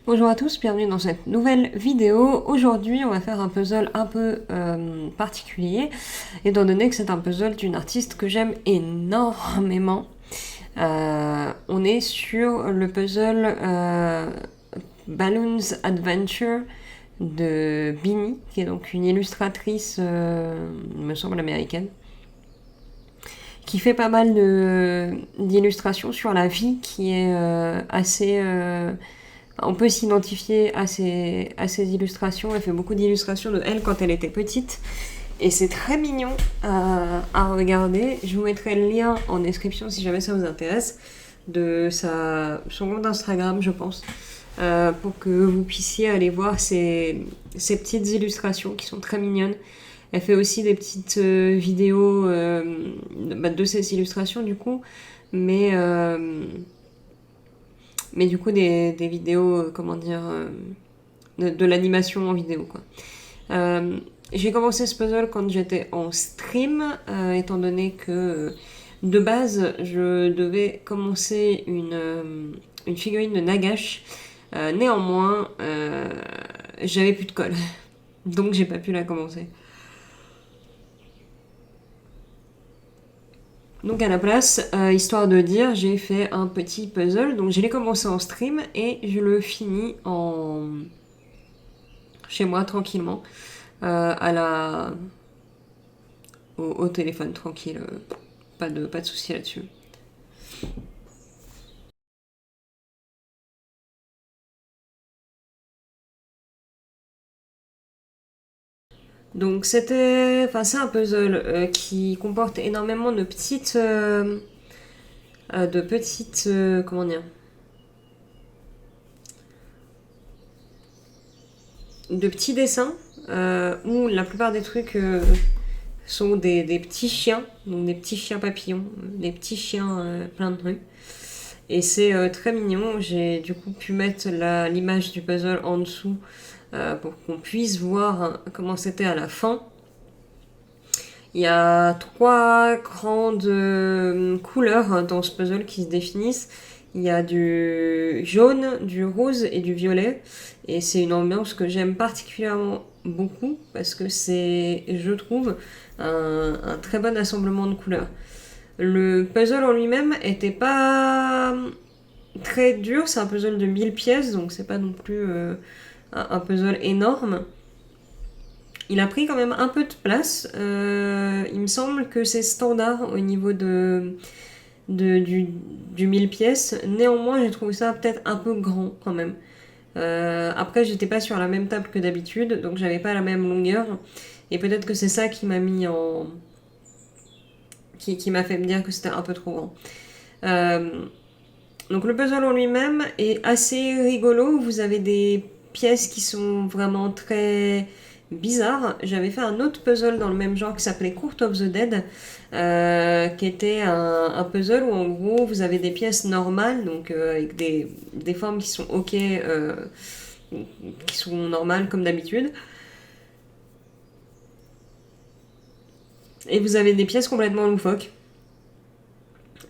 Bonjour à tous, bienvenue dans cette nouvelle vidéo. Aujourd'hui, on va faire un puzzle un peu particulier, étant donné que c'est un puzzle d'une artiste que j'aime énormément. On est sur le puzzle Balloons Adventure de Bini, qui est donc une illustratrice, il me semble américaine, qui fait pas mal d'illustrations sur la vie, qui est assez... on peut s'identifier à ces illustrations. Elle fait beaucoup d'illustrations de elle quand elle était petite. Et c'est très mignon à regarder. Je vous mettrai le lien en description si jamais ça vous intéresse de son compte Instagram, je pense, pour que vous puissiez aller voir ces petites illustrations qui sont très mignonnes. Elle fait aussi des petites vidéos de ces illustrations du coup, mais du coup des vidéos, comment dire, de l'animation en vidéo, quoi. J'ai commencé ce puzzle quand j'étais en stream, étant donné que de base je devais commencer une figurine de Nagash. Néanmoins, j'avais plus de colle, donc j'ai pas pu la commencer. Donc à la place, histoire de dire, j'ai fait un petit puzzle. Donc je l'ai commencé en stream et je le finis chez moi tranquillement, au téléphone tranquille. Pas de souci là-dessus. Donc c'est un puzzle qui comporte énormément comment dire, de petits dessins où la plupart des trucs sont des petits chiens, donc des petits chiens papillons, des petits chiens plein de trucs. Et c'est très mignon. J'ai du coup pu mettre l'image du puzzle en dessous pour qu'on puisse voir comment c'était à la fin. Il y a trois grandes couleurs dans ce puzzle qui se définissent. Il y a du jaune, du rose et du violet. Et c'est une ambiance que j'aime particulièrement beaucoup parce que c'est, je trouve, un très bon assemblement de couleurs. Le puzzle en lui-même était pas très dur. C'est un puzzle de 1000 pièces, donc c'est pas non plus un puzzle énorme. Il a pris quand même un peu de place. Il me semble que c'est standard au niveau du 1000 pièces. Néanmoins, j'ai trouvé ça peut-être un peu grand quand même. Après, j'étais pas sur la même table que d'habitude, donc j'avais pas la même longueur. Et peut-être que c'est ça qui m'a mis en. Qui m'a fait me dire que c'était un peu trop grand. Donc le puzzle en lui-même est assez rigolo. Vous avez des pièces qui sont vraiment très bizarres. J'avais fait un autre puzzle dans le même genre qui s'appelait Court of the Dead, qui était un puzzle où en gros vous avez des pièces normales, donc avec des formes qui sont ok, qui sont normales comme d'habitude. Et vous avez des pièces complètement loufoques.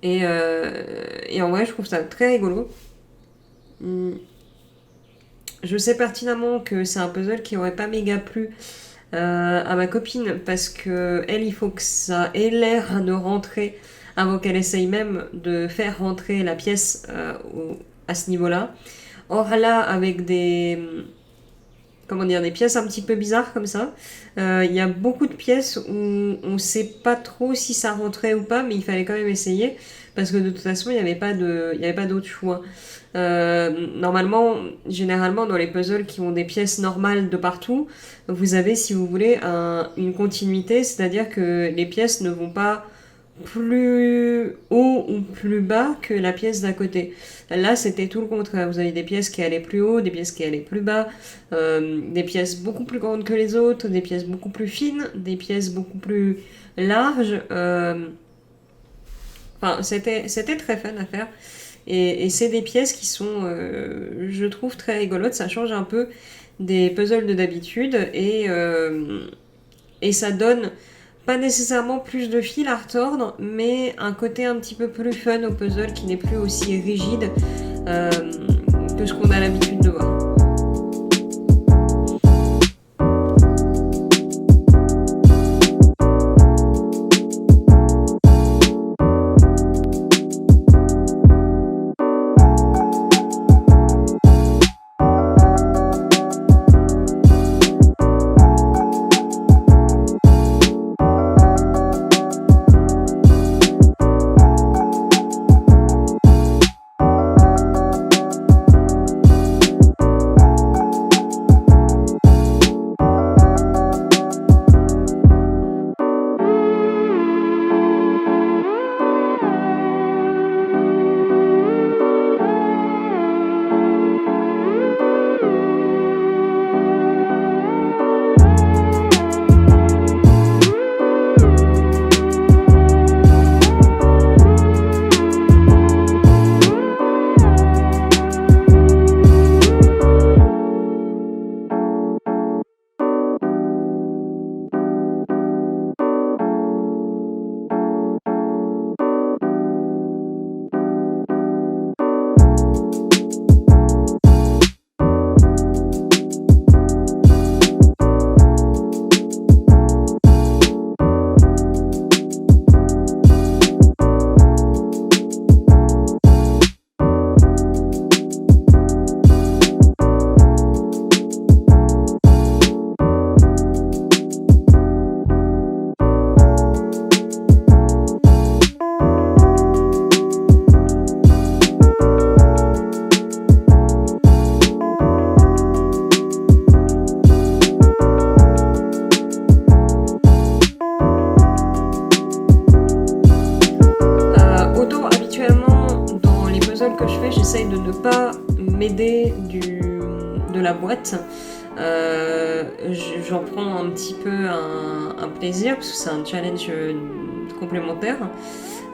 Et en vrai, je trouve ça très rigolo. Je sais pertinemment que c'est un puzzle qui aurait pas méga plu à ma copine parce que elle, il faut que ça ait l'air de rentrer avant qu'elle essaye même de faire rentrer la pièce à ce niveau-là. Or là, avec des pièces un petit peu bizarres comme ça, il y a beaucoup de pièces où on sait pas trop si ça rentrait ou pas, mais il fallait quand même essayer parce que de toute façon, il n'y avait pas d'autre choix. Normalement, généralement, dans les puzzles qui ont des pièces normales de partout, vous avez, si vous voulez, une continuité, c'est-à-dire que les pièces ne vont pas plus haut ou plus bas que la pièce d'à côté. Là, c'était tout le contraire. Vous avez des pièces qui allaient plus haut, des pièces qui allaient plus bas, des pièces beaucoup plus grandes que les autres, des pièces beaucoup plus fines, des pièces beaucoup plus larges. Enfin, c'était très fun à faire. Et c'est des pièces qui sont, je trouve, très rigolotes. Ça change un peu des puzzles de d'habitude et ça donne pas nécessairement plus de fil à retordre, mais un côté un petit peu plus fun au puzzle qui n'est plus aussi rigide que ce qu'on a l'habitude de voir. de la boîte. J'en prends un petit peu un plaisir parce que c'est un challenge complémentaire.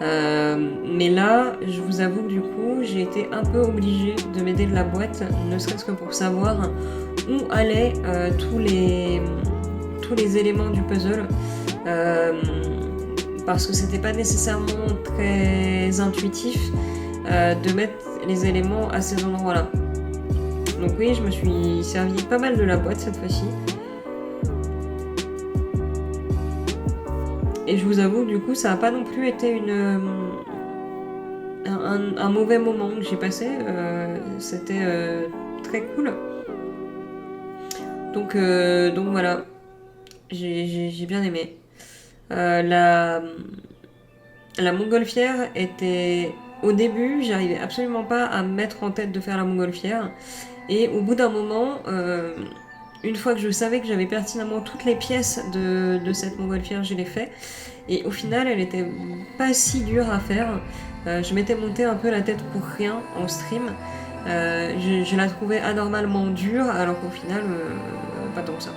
Mais là, je vous avoue que du coup, j'ai été un peu obligée de m'aider de la boîte, ne serait-ce que pour savoir où allaient tous les éléments du puzzle. Parce que c'était pas nécessairement très intuitif de mettre les éléments à ces endroits-là. Donc oui, je me suis servi pas mal de la boîte cette fois-ci. Et je vous avoue, du coup, ça n'a pas non plus été un mauvais moment que j'ai passé. C'était très cool. Donc voilà, j'ai bien aimé. La montgolfière était... Au début, j'arrivais absolument pas à me mettre en tête de faire la montgolfière. Et au bout d'un moment, une fois que je savais que j'avais pertinemment toutes les pièces de cette montgolfière, je l'ai fait. Et au final, elle était pas si dure à faire. Je m'étais monté un peu la tête pour rien en stream. Je la trouvais anormalement dure, alors qu'au final, pas tant que ça.